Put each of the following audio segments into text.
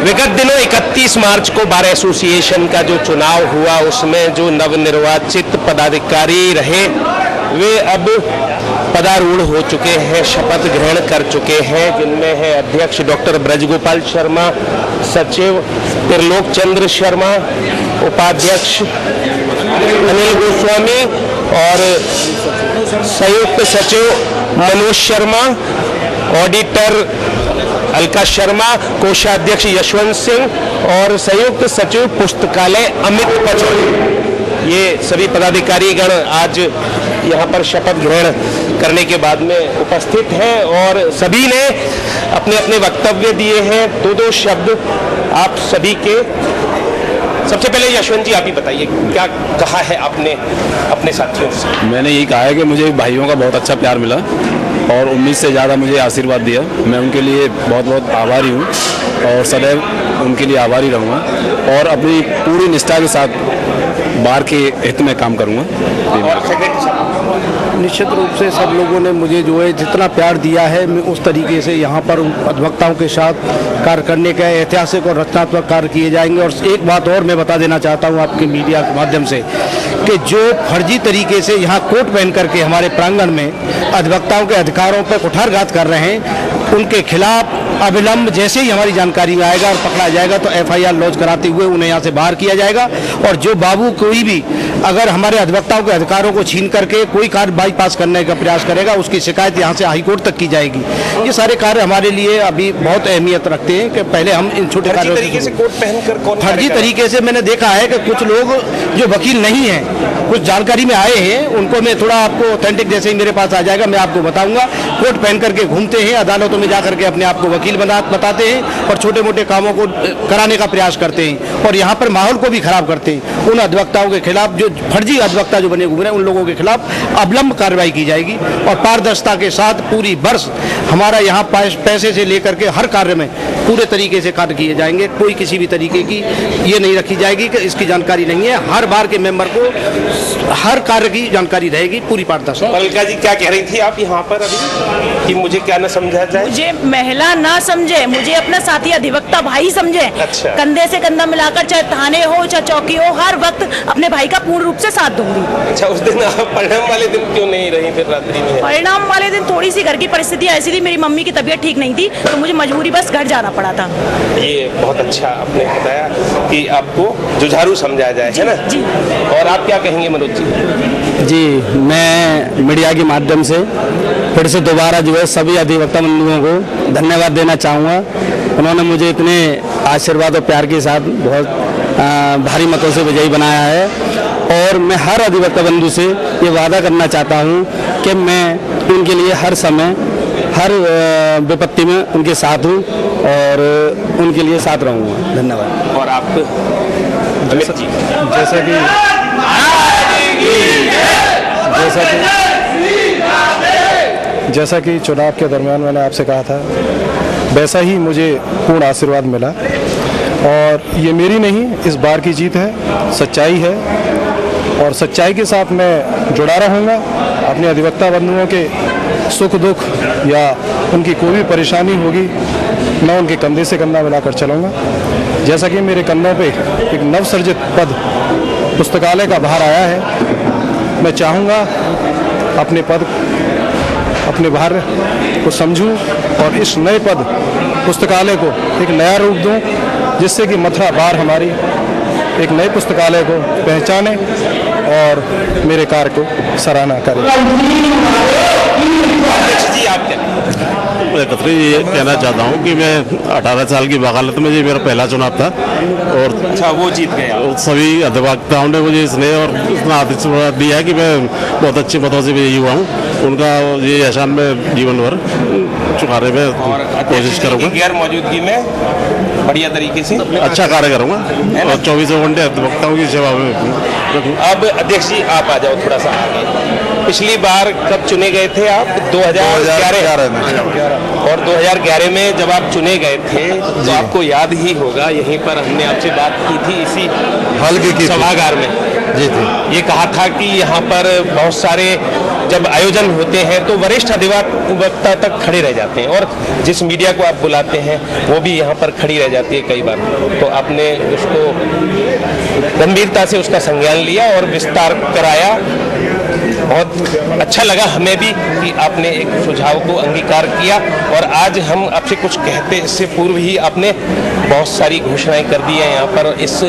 विगत दिनों 31 मार्च को बार एसोसिएशन का जो चुनाव हुआ उसमें जो नवनिर्वाचित पदाधिकारी रहे वे अब पदारूढ़ हो चुके हैं, शपथ ग्रहण कर चुके हैं, जिनमें है अध्यक्ष डॉक्टर ब्रजगोपाल शर्मा, सचिव त्रिलोक चंद्र शर्मा, उपाध्यक्ष अनिल गोस्वामी और संयुक्त सचिव मनोज शर्मा, ऑडिटर अलका शर्मा, कोषाध्यक्ष यशवंत सिंह और संयुक्त सचिव पुस्तकालय अमित पचौरी। ये सभी पदाधिकारीगण आज यहाँ पर शपथ ग्रहण करने के बाद में उपस्थित हैं और सभी ने अपने अपने वक्तव्य दिए हैं। दो शब्द आप सभी के। सबसे पहले यशवंत जी, आप ही बताइए क्या कहा है आपने अपने साथियों से? मैंने यही कहा है कि मुझे भाइयों का बहुत अच्छा प्यार मिला और उम्मीद से ज़्यादा मुझे आशीर्वाद दिया। मैं उनके लिए बहुत बहुत आभारी हूँ और सदैव उनके लिए आभारी रहूँगा और अपनी पूरी निष्ठा के साथ बार के हित में काम करूँगा। निश्चित रूप से सब लोगों ने मुझे जो है जितना प्यार दिया है, मैं उस तरीके से यहाँ पर अधिवक्ताओं के साथ कार्य करने का ऐतिहासिक और रचनात्मक कार्य किए जाएंगे। और एक बात और मैं बता देना चाहता हूँ आपके मीडिया के माध्यम से कि जो फर्जी तरीके से यहाँ कोट पहन करके हमारे प्रांगण में अधिवक्ताओं के अधिकारों पर कुठारघात कर रहे हैं, उनके खिलाफ अविलंब जैसे ही हमारी जानकारी में आएगा और पकड़ा जाएगा तो FIR लॉन्च कराते हुए उन्हें यहाँ से बाहर किया जाएगा। और जो बाबू कोई भी अगर हमारे अधिवक्ताओं के अधिकारों को छीन करके कोई कार्य बाईपास करने का प्रयास करेगा, उसकी शिकायत यहाँ से हाईकोर्ट तक की जाएगी। ये सारे कार्य हमारे लिए अभी बहुत अहमियत रखते हैं कि पहले हम इन छोटे कार्यों तरीके से कोट पहनकर कौन फर्जी तरीके से मैंने देखा है कि कुछ लोग जो वकील नहीं है, कुछ जानकारी में आए हैं, उनको मैं थोड़ा आपको ऑथेंटिक जैसे ही मेरे पास आ जाएगा मैं आपको बताऊंगा, कोट पहन करके घूमते हैं, अदालतों में जाकर के अपने आप को वकील बताते हैं और छोटे मोटे कामों को कराने का प्रयास करते हैं और यहाँ पर माहौल को भी खराब करते हैं। उन अधिवक्ताओं के खिलाफ, जो फर्जी अधिवक्ता जो बने घूम रहे हैं, उन लोगों के खिलाफ अविलंब कार्रवाई की जाएगी और पारदर्शिता के साथ पूरी वर्ष हमारा यहाँ पैसे से लेकर के हर कार्य में पूरे तरीके से कार्य किए जाएंगे। कोई किसी भी तरीके की ये नहीं रखी जाएगी कि इसकी जानकारी नहीं है। हर बार के मेंबर को हर कार्य की जानकारी रहेगी, पूरी पारदर्शिता। अलका जी, क्या कह रही थी आप यहाँ पर अभी कि मुझे क्या न समझा जाए? मुझे महिला ना समझे, मुझे अपना साथी अधिवक्ता भाई समझे। अच्छा। कंधे से कंधा मिलाकर, चाहे थाने हो चाहे चौकी हो, हर वक्त अपने भाई का पूर्ण रूप से साथ दूंगी। अच्छा, उस दिन आप परिणाम वाले दिन क्यों नहीं रही फिर रात्रि में? परिणाम वाले दिन थोड़ी सी घर की परिस्थितियाँ ऐसी थी, मेरी मम्मी की तबीयत ठीक नहीं थी तो मुझे मजबूरी बस घर जाना पड़ा था। ये बहुत अच्छा आपने बताया कि आपको जुझारू समझा जाए, है ना जी। और आप क्या कहेंगे मनोज जी? जी, मैं मीडिया के माध्यम से फिर से दोबारा जो है सभी अधिवक्ता बंधुओं को धन्यवाद देना चाहूँगा। उन्होंने मुझे इतने आशीर्वाद और प्यार के साथ बहुत भारी मतों से विजयी बनाया है और मैं हर अधिवक्ता बंधु से ये वादा करना चाहता हूँ कि मैं उनके लिए हर समय, हर विपत्ति में उनके साथ हूँ और उनके लिए साथ रहूँगा। धन्यवाद। और आप अमित जी? जैसा कि चुनाव के दरमियान मैंने आपसे कहा था, वैसा ही मुझे पूर्ण आशीर्वाद मिला और ये मेरी नहीं, इस बार की जीत है, सच्चाई है और सच्चाई के साथ मैं जुड़ा रहूँगा। अपने अधिवक्ता बंधुओं के सुख दुख या उनकी कोई भी परेशानी होगी, मैं उनके कंधे से कंधा मिलाकर चलूँगा। जैसा कि मेरे कंधों पे एक नवसर्जित पद पुस्तकालय का बाहर आया है, मैं चाहूँगा अपने पद, अपने भार को समझूं और इस नए पद पुस्तकालय को एक नया रूप दूं, जिससे कि मथुरा बार हमारी एक नए पुस्तकालय को पहचाने और मेरे कार्य को सराहना करें। जी, आप क्या? मैं ये कहना चाहता हूँ कि मैं 18 साल की वकालत में ये मेरा पहला चुनाव था और अच्छा, वो जीत गए आप। सभी अधिवक्ताओं ने मुझे स्नेह और इतना आशीर्वाद दिया है कि मैं बहुत अच्छे मतों से विजयी हुआ हूँ। उनका ये एहसान में जीवन भर चुकाने में कोशिश करूँगा। गैर मौजूदगी में बढ़िया तरीके से अच्छा कार्य करूँगा और 24 घंटे अधिवक्ताओं की सेवा में। अब अध्यक्ष जी, आप आ जाओ थोड़ा सा आगे। पिछली बार कब चुने गए थे आप? 2011 में। और 2011 में जब आप चुने गए थे तो आपको याद ही होगा, यहीं पर हमने आपसे बात की थी इसी हल्के की सभागार में। जी थी। ये कहा था कि यहाँ पर बहुत सारे जब आयोजन होते हैं तो वरिष्ठ अधिवक्ता तक खड़े रह जाते हैं, और जिस मीडिया को आप बुलाते हैं वो भी यहाँ पर खड़ी रह जाती है कई बार। तो आपने उसको गंभीरता से उसका संज्ञान लिया और विस्तार कराया। बहुत अच्छा लगा हमें भी कि आपने एक सुझाव को अंगीकार किया, और आज हम आपसे कुछ कहते इससे पूर्व ही आपने बहुत सारी घोषणाएं कर दी हैं यहाँ पर, इस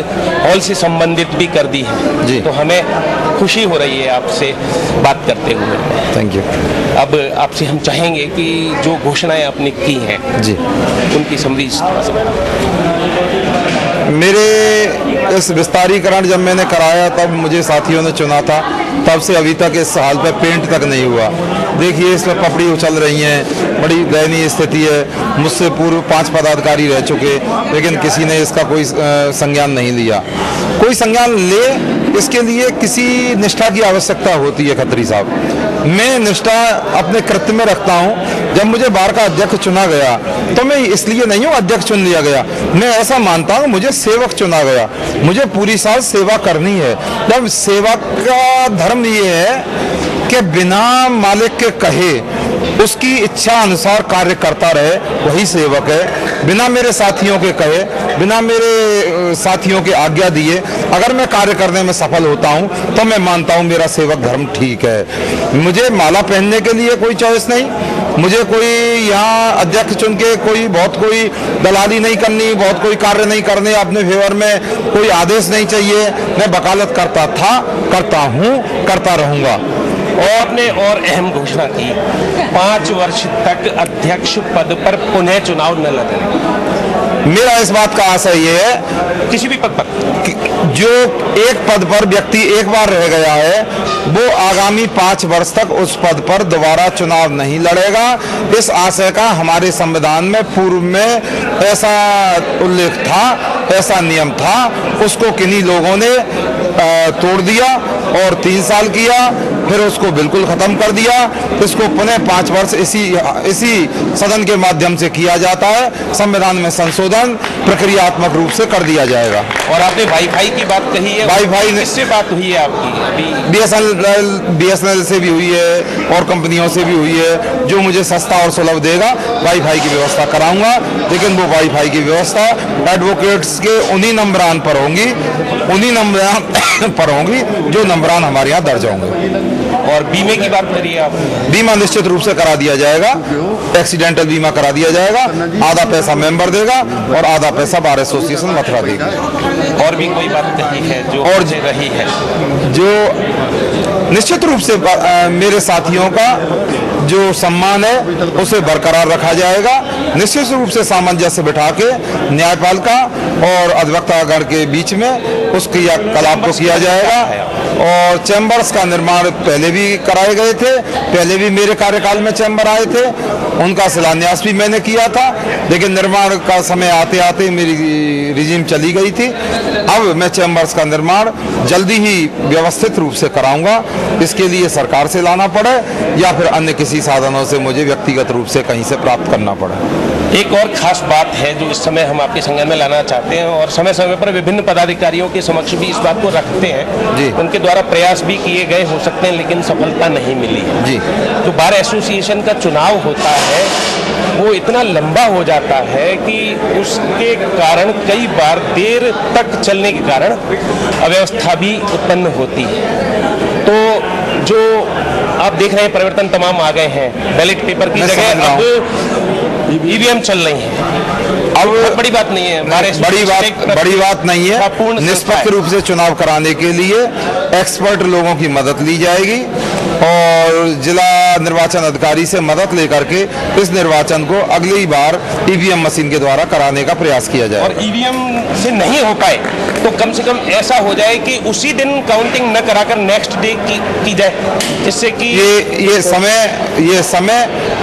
हॉल से संबंधित भी कर दी है जी। तो हमें खुशी हो रही है आपसे बात करते हुए। Thank you. अब आपसे हम चाहेंगे कि जो घोषणाएं आपने की हैं जी, उनकी समरी मेरे इस विस्तारीकरण जब मैंने कराया तब मुझे साथियों ने चुना था, तब से अभी तक इस हाल पे पेंट तक नहीं हुआ। देखिए इसमें पपड़ी उछल रही हैं, बड़ी दयनीय स्थिति है। मुझसे पूर्व 5 पदाधिकारी रह चुके, लेकिन किसी ने इसका कोई संज्ञान नहीं लिया। कोई संज्ञान ले, इसके लिए किसी निष्ठा की आवश्यकता होती है खत्री साहब। मैं निष्ठा अपने कृत्य में रखता हूं। जब मुझे बार का अध्यक्ष चुना गया तो मैं इसलिए नहीं हूं अध्यक्ष चुन लिया गया, मैं ऐसा मानता हूं मुझे सेवक चुना गया। मुझे पूरी साल सेवा करनी है। जब सेवा का धर्म ये है कि बिना मालिक के कहे उसकी इच्छा अनुसार कार्य करता रहे, वही सेवक है। बिना मेरे साथियों के कहे, बिना मेरे साथियों के आज्ञा दिए अगर मैं कार्य करने में सफल होता हूं तो मैं मानता हूं मेरा सेवक धर्म ठीक है। मुझे माला पहनने के लिए कोई चॉइस नहीं, मुझे कोई यहाँ अध्यक्ष चुन के कोई दलाली नहीं करनी, बहुत कोई कार्य नहीं करने अपने फेवर में, कोई आदेश नहीं चाहिए। मैं वकालत करता था, करता हूँ, करता रहूंगा। और आपने और अहम घोषणा की 5 वर्ष तक अध्यक्ष पद पर पुनः चुनाव न लड़े। मेरा इस बात का आशय ये है किसी भी पद पर जो एक पद पर व्यक्ति एक बार रह गया है वो आगामी 5 वर्ष तक उस पद पर दोबारा चुनाव नहीं लड़ेगा। इस आशय का हमारे संविधान में पूर्व में ऐसा उल्लेख था, ऐसा नियम था, उसको किन्हीं लोगों ने तोड़ दिया और 3 साल किया, फिर उसको बिल्कुल खत्म कर दिया। इसको पुनः 5 वर्ष इसी सदन के माध्यम से किया जाता है। संविधान में संशोधन प्रक्रियात्मक रूप से कर दिया जाएगा। और आपने वाईफाई की बात कही है, वाईफाई किससे बात हुई है आपकी? BSNL से भी हुई है और कंपनियों से भी हुई है। जो मुझे सस्ता और सुलभ देगा वाईफाई की व्यवस्था कराऊंगा, लेकिन वो वाईफाई की व्यवस्था एडवोकेट्स के उन्हीं नंबरान पर होंगी, उन्हीं नंबरान पर होंगी जो नंबरान हमारे यहाँ दर्ज होंगे। और बीमे की बात करिए आप? बीमा निश्चित रूप से करा दिया जाएगा, एक्सीडेंटल बीमा करा दिया जाएगा। आधा पैसा मेंबर देगा और आधा पैसा बार एसोसिएशन मथुरा देगी। और भी कोई बात कही है जो और रही है? जो निश्चित रूप से मेरे साथियों का जो सम्मान है उसे बरकरार रखा जाएगा। निश्चित रूप से सामंजस्य बिठा के न्यायपालिका और अधिवक्तागण के बीच में उस क्रियाकलाप को किया जाएगा। और चैम्बर्स का निर्माण पहले भी कराए गए थे, पहले भी मेरे कार्यकाल में चैम्बर आए थे, उनका शिलान्यास भी मैंने किया था, लेकिन निर्माण का समय आते आते मेरी रिजीम चली गई थी। अब मैं चैम्बर्स का निर्माण जल्दी ही व्यवस्थित रूप से कराऊंगा। इसके लिए सरकार से लाना पड़े या फिर अन्य किसी साधनों से मुझे व्यक्तिगत रूप से कहीं से प्राप्त करना पड़े। एक और खास बात है जो इस समय हम आपके संज्ञान में लाना चाहते हैं, और समय समय पर विभिन्न पदाधिकारियों के समक्ष भी इस बात को रखते हैं जी। उनके द्वारा प्रयास भी किए गए हो सकते हैं, लेकिन सफलता नहीं मिली जी। जो बार एसोसिएशन का चुनाव होता है वो इतना लंबा हो जाता है कि उसके कारण कई बार देर तक चलने के कारण अव्यवस्था भी उत्पन्न होती है। तो जो आप देख रहे हैं परिवर्तन तमाम आ गए हैं, बैलेट पेपर की जगह अब ईवीएम चल रही है। अब बड़ी बात नहीं है, बड़ी बात नहीं है। निष्पक्ष रूप से चुनाव कराने के लिए एक्सपर्ट लोगों की मदद ली जाएगी और जिला निर्वाचन अधिकारी से मदद लेकर के इस निर्वाचन को अगली बार ईवीएम मशीन के द्वारा कराने का प्रयास किया जाए। और ईवीएम से नहीं हो पाए तो कम से कम ऐसा हो जाए कि उसी दिन काउंटिंग न कराकर नेक्स्ट डे की जाए, जिससे कि ये समय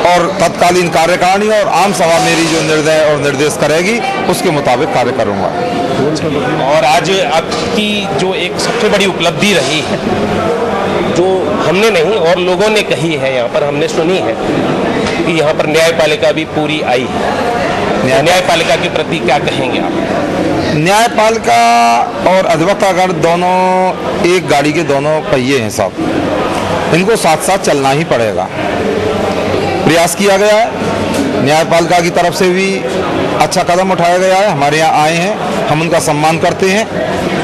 और तत्कालीन कार्यकारिणी और आम सभा मेरी जो निर्णय और निर्देश करेगी उसके मुताबिक कार्य करूंगा। और आज आपकी जो एक सबसे बड़ी उपलब्धि रही है, जो हमने नहीं और लोगों ने कही है, यहाँ पर हमने सुनी है कि यहाँ पर न्यायपालिका भी पूरी आई है। न्यायपालिका के प्रति क्या कहेंगे आप? न्यायपालिका और अधिवक्तागण दोनों एक गाड़ी के दोनों पहिए हैं साहब। इनको साथ साथ चलना ही पड़ेगा। प्रयास किया गया है, न्यायपालिका की तरफ से भी अच्छा कदम उठाया गया है। हमारे यहाँ आए हैं, हम उनका सम्मान करते हैं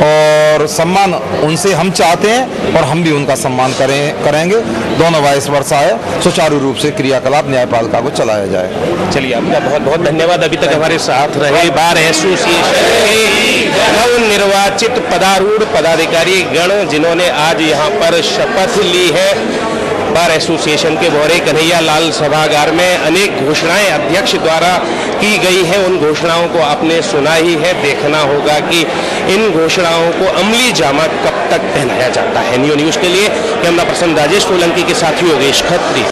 और सम्मान उनसे हम चाहते हैं और हम भी उनका सम्मान करेंगे। दोनों वाइस वर्षा है, सुचारू रूप से क्रियाकलाप न्यायपालिका को चलाया जाए। चलिए, आपका बहुत बहुत धन्यवाद। अभी तक हमारे साथ रहे बार एसोसिएशन के नवनिर्वाचित पदारूढ़ पदाधिकारी गण, जिन्होंने आज यहाँ पर शपथ ली है। बार एसोसिएशन के भौरे कन्हैया लाल सभागार में अनेक घोषणाएं अध्यक्ष द्वारा की गई हैं। उन घोषणाओं को आपने सुना ही है, देखना होगा कि इन घोषणाओं को अमली जामा कब तक पहनाया जाता है। न्यू न्यूज़ के लिए कैमरा पर्सन राजेश सोलंकी के साथ योगेश खत्री।